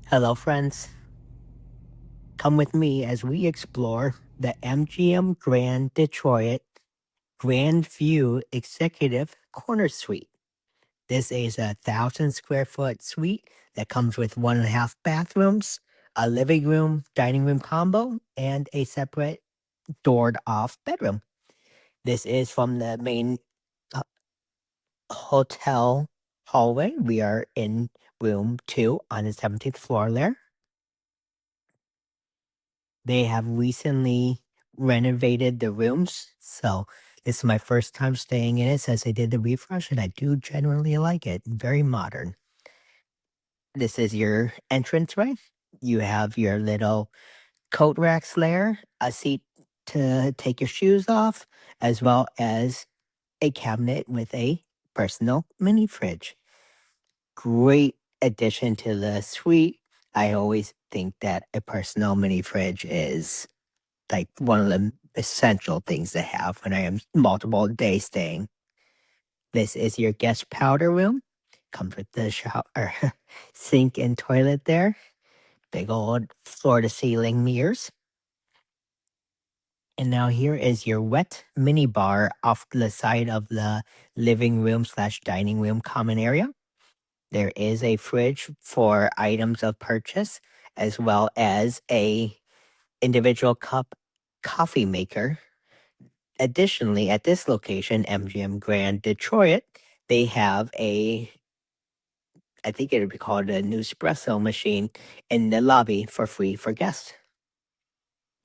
Hello, friends. Come with me as we explore the MGM Grand Detroit Grand View Executive Corner Suite. This is a 1,000 square foot suite that comes with 1.5 bathrooms, a living room, dining room combo, and a separate doored off bedroom. This is from the main uh, hotel hallway. We are in room 2 on the 17th floor there. They have recently renovated the rooms, so this is my first time staying in it since they did the refresh, and I do generally like it. Very modern. This is your entranceway. You have your little coat racks there, a seat to take your shoes off, as well as a cabinet with a personal mini fridge. Great addition to the suite. I always think that a personal mini fridge is like one of the essential things to have when I am multiple days staying. This is your guest powder room. Comes with the shower, sink and toilet there. Big old floor to ceiling mirrors. And now here is your wet mini bar off the side of the living room slash dining room common area. There is a fridge for items of purchase, as well as a individual cup coffee maker. Additionally, at this location, MGM Grand Detroit, they have I think it would be called an espresso machine in the lobby for free for guests.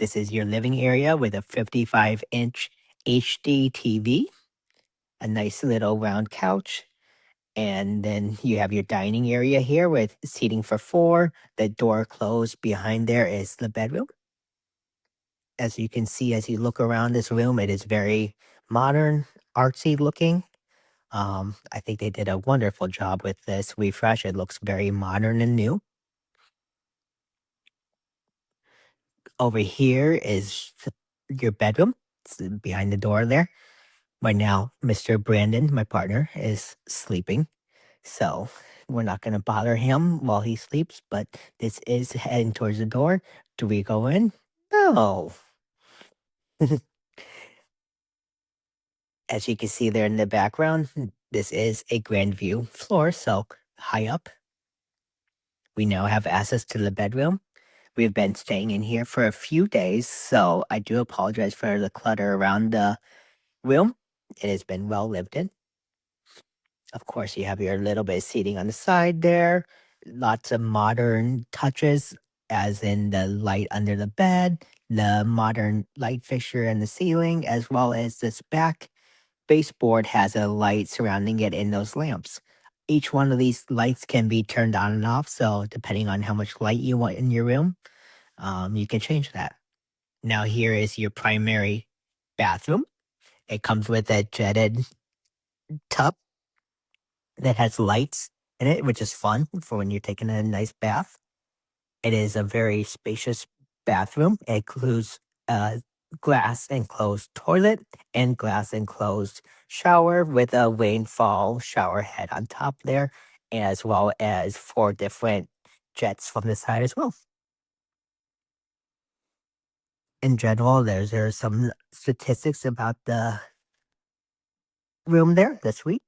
This is your living area with a 55-inch HD TV, a nice little round couch, and then you have your dining area here with seating for four. The door closed behind there is the bedroom. As you can see, as you look around this room, it is very modern, artsy looking. I think they did a wonderful job with this refresh. It looks very modern and new. Over here is your bedroom. It's behind the door there. Right now, Mr. Brandon, my partner, is sleeping. So we're not going to bother him while he sleeps, but this is heading towards the door. Do we go in? No. As you can see there in the background, this is a grand view floor, so high up. We now have access to the bedroom. We've been staying in here for a few days, so I do apologize for the clutter around the room. It has been well lived in. Of course, you have your little bit of seating on the side there. Lots of modern touches, as in the light under the bed, the modern light fixture in the ceiling, as well as this back baseboard has a light surrounding it in those lamps. Each one of these lights can be turned on and off, so depending on how much light you want in your room, you can change that. Now here is your primary bathroom. It comes with a jetted tub that has lights in it, which is fun for when you're taking a nice bath. It is a very spacious bathroom. It includes a glass enclosed toilet and glass enclosed shower with a rainfall shower head on top there, as well as four different jets from the side as well. In general, there's some statistics about the room there, the suite.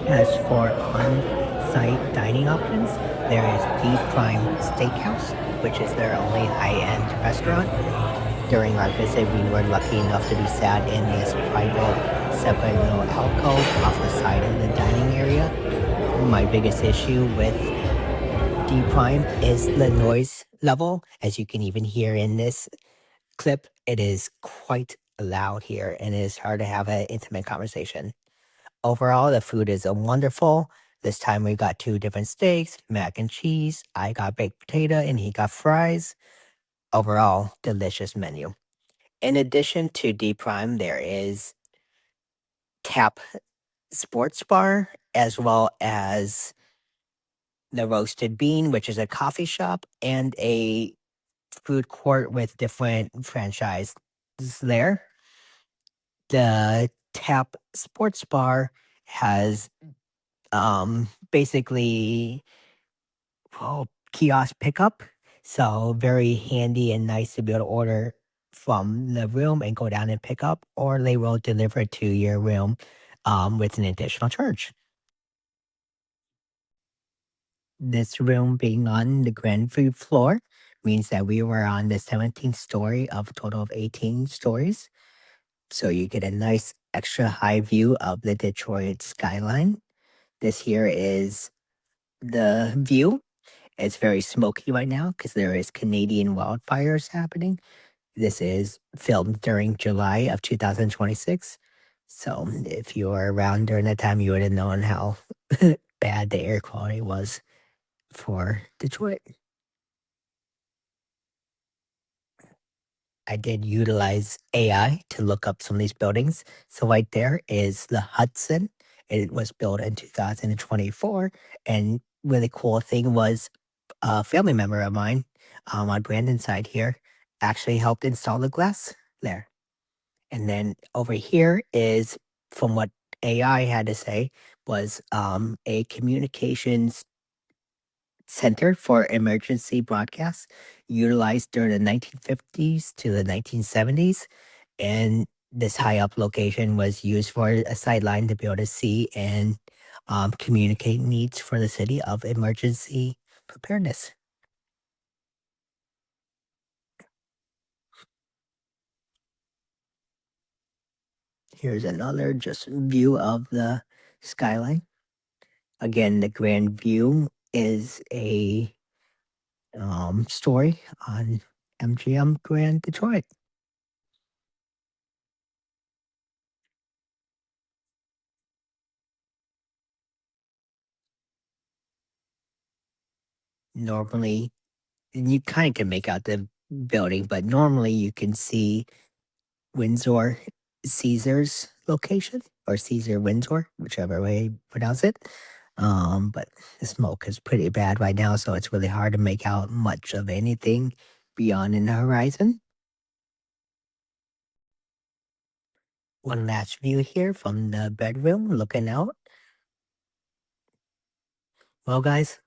As for on-site dining options, there is Deep Prime Steakhouse, which is their only high-end restaurant. During our visit, we were lucky enough to be sat in this private, separate little alcove off the side of the dining area. My biggest issue with Deep Prime is the noise level. As you can even hear in this clip, it is quite loud here, and it is hard to have an intimate conversation. Overall, the food is wonderful. This time we got two different steaks, mac and cheese. I got baked potato and he got fries. Overall, delicious menu. In addition to D Prime, there is Tap Sports Bar, as well as the Roasted Bean, which is a coffee shop, and a food court with different franchise there. The Tap Sports Bar has basically kiosk pickup. So very handy and nice to be able to order from the room and go down and pick up, or they will deliver to your room with an additional charge. This room being on the grand view floor means that we were on the 17th story of a total of 18 stories. So you get a nice extra high view of the Detroit skyline. This here is the view. It's very smoky right now because there is Canadian wildfires happening. This is filmed during July of 2026. So if you were around during that time, you would have known how bad the air quality was for Detroit. I did utilize AI to look up some of these buildings. So right there is the Hudson. It was built in 2024. And really cool thing was a family member of mine on Brandon's side here actually helped install the glass there. And then over here is, from what AI had to say, was a communications center for emergency broadcasts utilized during the 1950s to the 1970s. And this high up location was used for a sideline to be able to see and communicate needs for the city of emergency preparedness. Here's another just view of the skyline. Again, the grand view is a story on MGM Grand Detroit. Normally, you kind of can make out the building, but normally you can see Windsor Caesar's location, or Caesar Windsor, whichever way you pronounce it. But the smoke is pretty bad right now, so it's really hard to make out much of anything beyond in the horizon. One last view here from the bedroom looking out. Well, guys,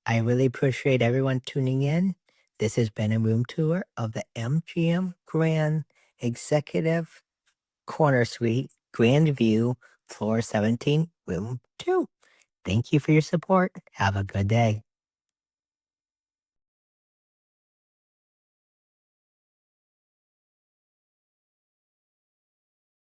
I really appreciate everyone tuning in. This has been a room tour of the MGM Grand Executive Corner Suite, Grand View, Floor 17, Room 2. Thank you for your support. Have a good day.